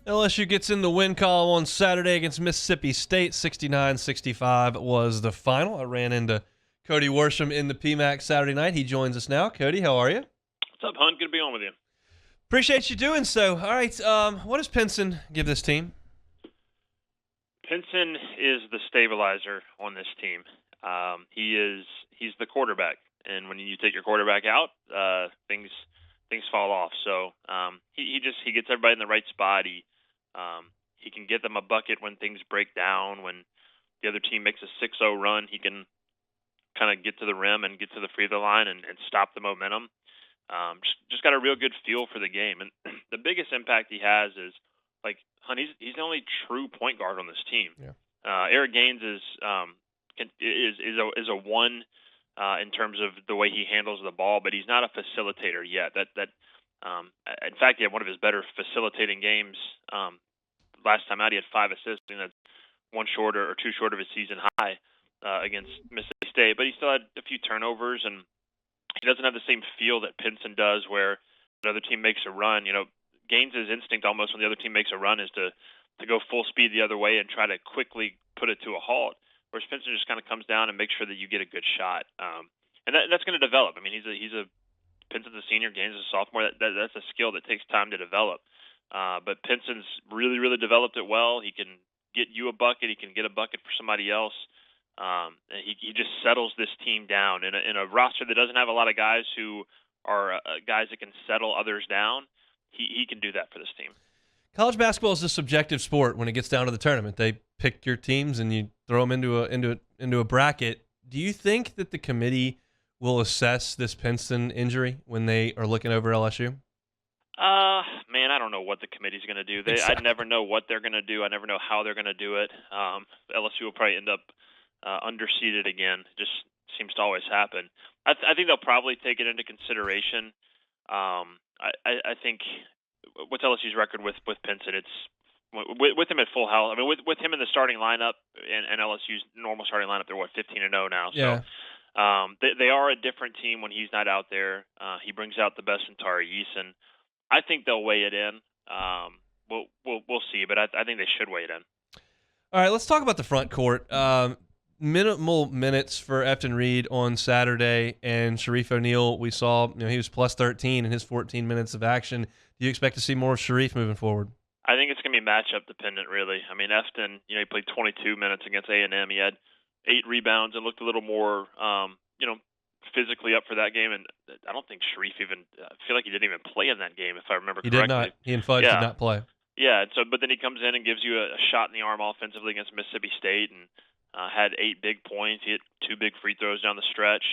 LSU gets in the win column on Saturday against Mississippi State. 69-65 was the final. I ran into Cody Worsham in the PMAC Saturday night. He joins us now. Cody, how are you? What's up, Hunt? Good to be on with you. Appreciate you doing so. All right, what does Pinson give this team? Pinson is the stabilizer on this team. He's the quarterback, and when you take your quarterback out, things fall off. So he gets everybody in the right spot. He can get them a bucket when things break down. When the other team makes a 6-0 run, he can kind of get to the rim and get to the free throw line and stop the momentum. Just got a real good feel for the game, and the biggest impact he has is he's the only true point guard on this team. Yeah. Eric Gaines is a one in terms of the way he handles the ball, but he's not a facilitator yet. In fact, he had one of his better facilitating games last time out. He had 5 assists, and that's one short or 2 short of his season high against Mississippi State. But he still had a few turnovers, and he doesn't have the same feel that Pinson does, where another team makes a run. Gaines' instinct almost when the other team makes a run is to go full speed the other way and try to quickly put it to a halt. Whereas Pinson just kind of comes down and makes sure that you get a good shot, and that's going to develop. I mean, Pinson's a senior, Gaines is a sophomore. That's a skill that takes time to develop. But Pinson's really, really developed it well. He can get you a bucket. He can get a bucket for somebody else. And he just settles this team down in a roster that doesn't have a lot of guys who are guys that can settle others down. He can do that for this team. College basketball is a subjective sport when it gets down to the tournament. They pick your teams and you throw them into a bracket. Do you think that the committee will assess this Pinson injury when they are looking over LSU? Man, I don't know what the committee's going to do. Exactly. I never know what they're going to do. I never know how they're going to do it. LSU will probably end up underseeded again. It just seems to always happen. I think they'll probably take it into consideration. I think what's LSU's record with Pinson? It's with him at full health. I mean, with him in the starting lineup and LSU's normal starting lineup, they're 15-0 now. Yeah. So they are a different team when he's not out there. He brings out the best in Tari Eason. I think they'll weigh it in. We'll see, but I think they should weigh it in. All right, let's talk about the front court. Minimal minutes for Efton Reed on Saturday, and Sharif O'Neal, we saw he was plus 13 in his 14 minutes of action. Do you expect to see more of Sharif moving forward? I think it's going to be matchup dependent, really. I mean, Efton, he played 22 minutes against A&M. He had 8 rebounds and looked a little more, physically up for that game. And I don't think Sharif I feel like he didn't even play in that game, if I remember correctly. He did not. He and Fudge did not play. Yeah. But then he comes in and gives you a shot in the arm offensively against Mississippi State, and had 8 big points. He hit 2 big free throws down the stretch.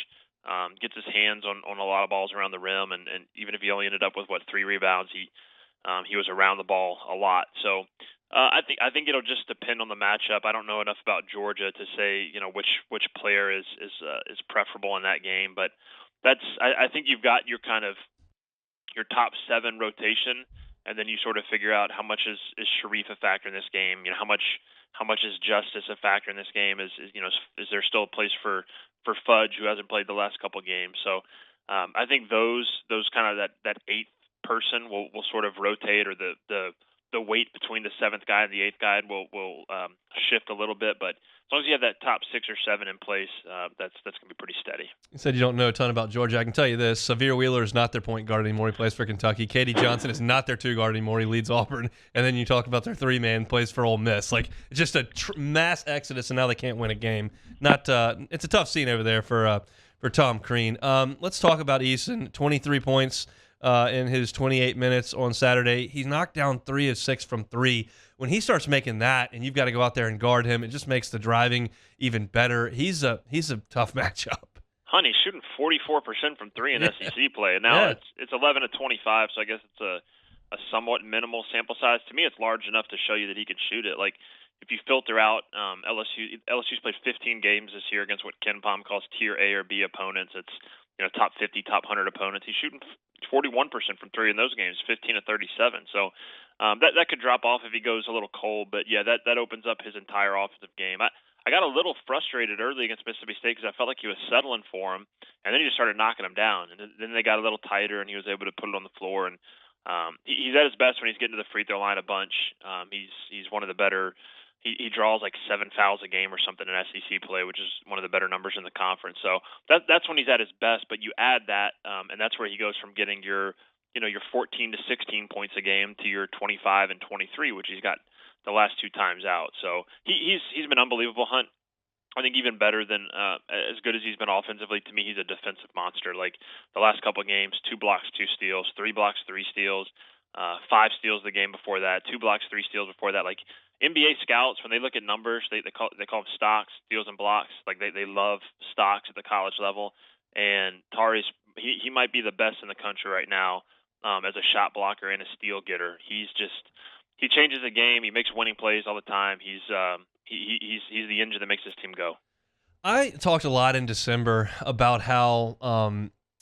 Gets his hands on a lot of balls around the rim, and even if he only ended up with 3 rebounds, he was around the ball a lot. So I think it'll just depend on the matchup. I don't know enough about Georgia to say which player is preferable in that game, but I think you've got your kind of your top 7 rotation, and then you sort of figure out how much is Sharif a factor in this game. How much is Justice a factor in this game? Is there still a place for Fudge, who hasn't played the last couple games? So I think those kind of that 8th person will sort of rotate, or the weight between the 7th guy and the 8th guy will shift a little bit. But as long as you have that top 6 or 7 in place, that's going to be pretty steady. You said you don't know a ton about Georgia. I can tell you this: Xavier Wheeler is not their point guard anymore. He plays for Kentucky. Katie Johnson is not their 2 guard anymore. He leads Auburn. And then you talk about their 3-man plays for Ole Miss. Like, it's just a mass exodus, and now they can't win a game. It's a tough scene over there for Tom Crean. Let's talk about Eason. 23 points in his 28 minutes on Saturday. He's knocked down 3 of 6 from 3. When he starts making that, and you've got to go out there and guard him, it just makes the driving even better. He's a tough matchup. He's shooting 44% from 3 in SEC play, and now it's 11 of 25. So I guess it's a somewhat minimal sample size. To me, it's large enough to show you that he can shoot it. Like, if you filter out LSU's played 15 games this year against what Ken Palm calls tier A or B opponents. It's top 50, top 100 opponents. He's shooting 41% from 3 in those games, 15 of 37. So that could drop off if he goes a little cold. But yeah, that opens up his entire offensive game. I got a little frustrated early against Mississippi State because I felt like he was settling for him, and then he just started knocking him down. And then they got a little tighter, and he was able to put it on the floor. And He's at his best when he's getting to the free throw line a bunch. He's one of the better. He draws like 7 fouls a game or something in SEC play, which is one of the better numbers in the conference. So that's when he's at his best. But you add that, and that's where he goes from getting your your 14 to 16 points a game to your 25 and 23, which he's got the last 2 times out. So he's been unbelievable, Hunt. I think even better than as good as he's been offensively. To me, he's a defensive monster. Like the last couple of games, 2 blocks, 2 steals, 3 blocks, 3 steals, 5 steals the game before that, 2 blocks, 3 steals before that. Like NBA scouts, when they look at numbers, they call them stocks, steals, and blocks. Like they love stocks at the college level. And Tari's he might be the best in the country right now as a shot blocker and a steal getter. He changes the game. He makes winning plays all the time. He's the engine that makes this team go. I talked a lot in December about how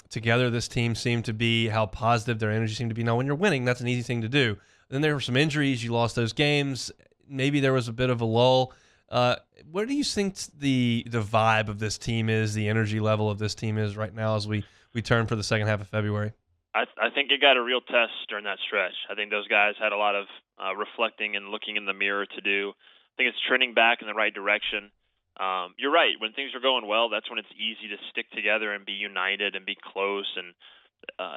together this team seemed to be, how positive their energy seemed to be. Now, when you're winning, that's an easy thing to do. Then there were some injuries. You lost those games. Maybe there was a bit of a lull. What do you think the vibe of this team is, the energy level of this team is right now as we turn for the second half of February? I think it got a real test during that stretch. I think those guys had a lot of reflecting and looking in the mirror to do. I think it's trending back in the right direction. You're right. When things are going well, that's when it's easy to stick together and be united and be close and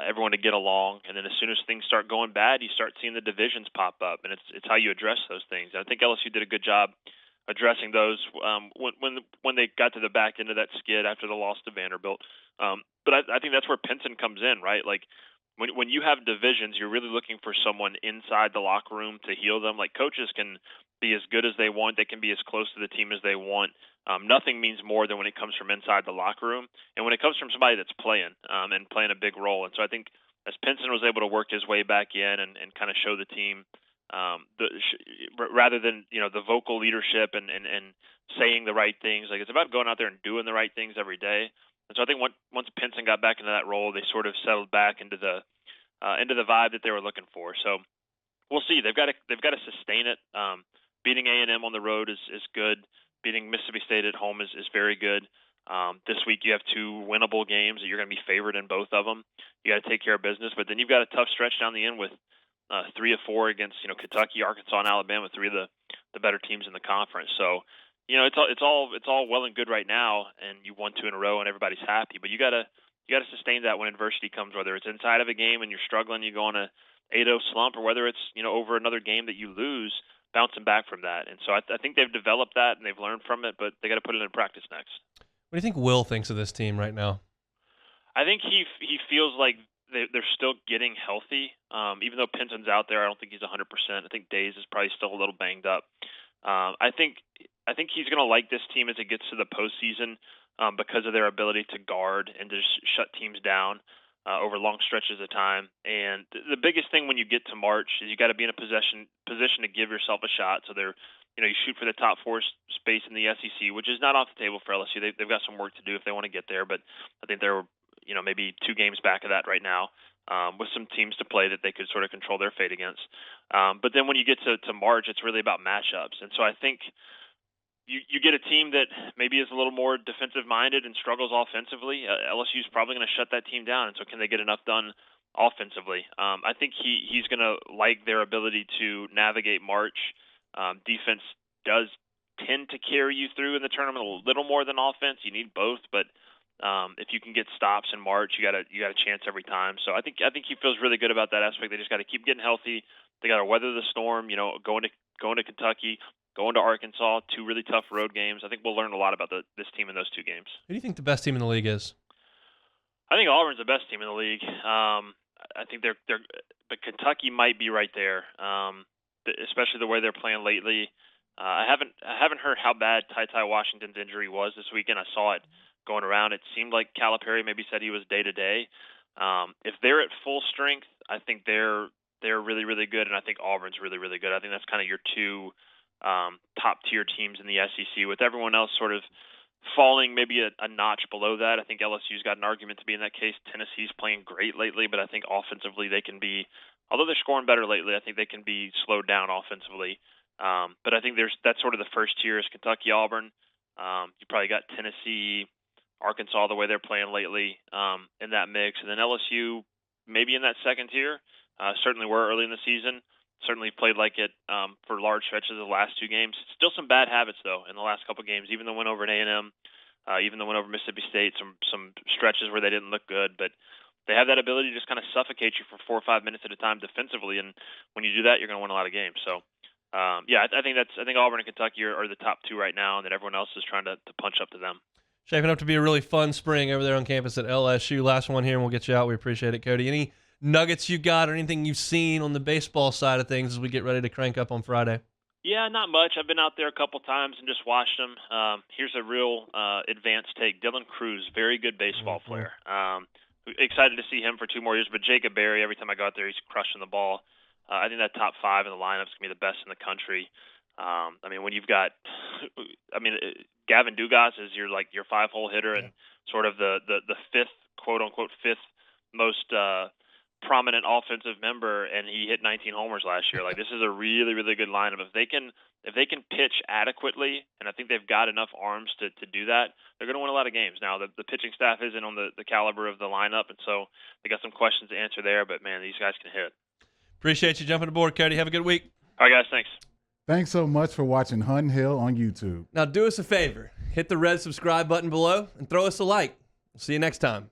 everyone to get along. And then as soon as things start going bad, you start seeing the divisions pop up, and it's how you address those things. And I think LSU did a good job addressing those when they got to the back end of that skid after the loss to Vanderbilt. But I think that's where Pinson comes in, right? Like when you have divisions, you're really looking for someone inside the locker room to heal them. Like coaches can be as good as they want, they can be as close to the team as they want. Nothing means more than when it comes from inside the locker room, and when it comes from somebody that's playing and playing a big role. And so I think as Pinson was able to work his way back in and kind of show the team rather than the vocal leadership and saying the right things. Like it's about going out there and doing the right things every day. And so I think once Pinson got back into that role, they sort of settled back into the vibe that they were looking for. So we'll see. They've got to sustain it. Beating A&M on the road is good. Beating Mississippi State at home is very good. This week you have 2 winnable games that you're going to be favored in both of them. You got to take care of business, but then you've got a tough stretch down the end with 3 of 4 against Kentucky, Arkansas, and Alabama, 3 of the better teams in the conference. So it's all well and good right now, and you won 2 in a row, and everybody's happy. But you gotta sustain that when adversity comes, whether it's inside of a game and you're struggling, you go on a 8-0 slump, or whether it's over another game that you lose, bouncing back from that. And so I think they've developed that and they've learned from it, but they got to put it in practice next. What do you think Will thinks of this team right now? I think he feels like they're still getting healthy. Even though Pinson's out there, I don't think he's 100%. I think Days is probably still a little banged up. I think he's going to like this team as it gets to the postseason because of their ability to guard and to just shut teams down over long stretches of time. And the biggest thing when you get to March is you got to be in a position to give yourself a shot. So you shoot for the top 4 space in the SEC, which is not off the table for LSU. They've got some work to do if they want to get there, but I think they're maybe 2 games back of that right now. With some teams to play that they could sort of control their fate against. But then when you get to March, it's really about matchups. And so I think you get a team that maybe is a little more defensive-minded and struggles offensively. LSU is probably going to shut that team down, and so can they get enough done offensively? I think he's going to like their ability to navigate March. Defense does tend to carry you through in the tournament a little more than offense. You need both, but if you can get stops in March, you got a chance every time. So I think he feels really good about that aspect. They just got to keep getting healthy. They got to weather the storm. Going to Kentucky, going to Arkansas, 2 really tough road games. I think we'll learn a lot about this team in those 2 games. Who do you think the best team in the league is? I think Auburn's the best team in the league. I think but Kentucky might be right there, especially the way they're playing lately. I haven't heard how bad Ty Washington's injury was this weekend. I saw it going around. It seemed like Calipari maybe said he was day to day. If they're at full strength, I think they're really, really good, and I think Auburn's really, really good. I think that's kind of your 2 top tier teams in the SEC, with everyone else sort of falling maybe a notch below that. I think LSU's got an argument to be in that case. Tennessee's playing great lately, but I think offensively they can be, although they're scoring better lately, I think they can be slowed down offensively. But I think that's sort of the first tier is Kentucky, Auburn. You probably got Tennessee, Arkansas, the way they're playing lately in that mix, and then LSU maybe in that second tier. certainly were early in the season. Certainly played like it for large stretches of the last 2 games. Still some bad habits though in the last couple games. Even the win over an A&M, even the win over Mississippi State, some stretches where they didn't look good, but they have that ability to just kind of suffocate you for 4 or 5 minutes at a time defensively, and when you do that, you're going to win a lot of games. So, I think Auburn and Kentucky are the top 2 right now, and that everyone else is trying to punch up to them. Shaping up to be a really fun spring over there on campus at LSU. Last one here, and we'll get you out. We appreciate it, Cody. Any nuggets you got or anything you've seen on the baseball side of things as we get ready to crank up on Friday? Yeah, not much. I've been out there a couple times and just watched them. Here's a real advanced take. Dylan Cruz, very good baseball player. Excited to see him for 2 more years. But Jacob Berry, every time I go out there, he's crushing the ball. I think that top 5 in the lineup is going to be the best in the country. When you've got, Gavin Dugas is your 5-hole hitter and sort of the fifth, quote unquote, fifth most prominent offensive member, and he hit 19 homers last year. This is a really, really good lineup. If they can pitch adequately, and I think they've got enough arms to do that, they're going to win a lot of games. Now, the pitching staff isn't on the caliber of the lineup, and so they got some questions to answer there, but man, these guys can hit. Appreciate you jumping aboard, Cody. Have a good week. All right, guys, thanks. Thanks so much for watching Hunt Hill on YouTube. Now do us a favor. Hit the red subscribe button below and throw us a like. We'll see you next time.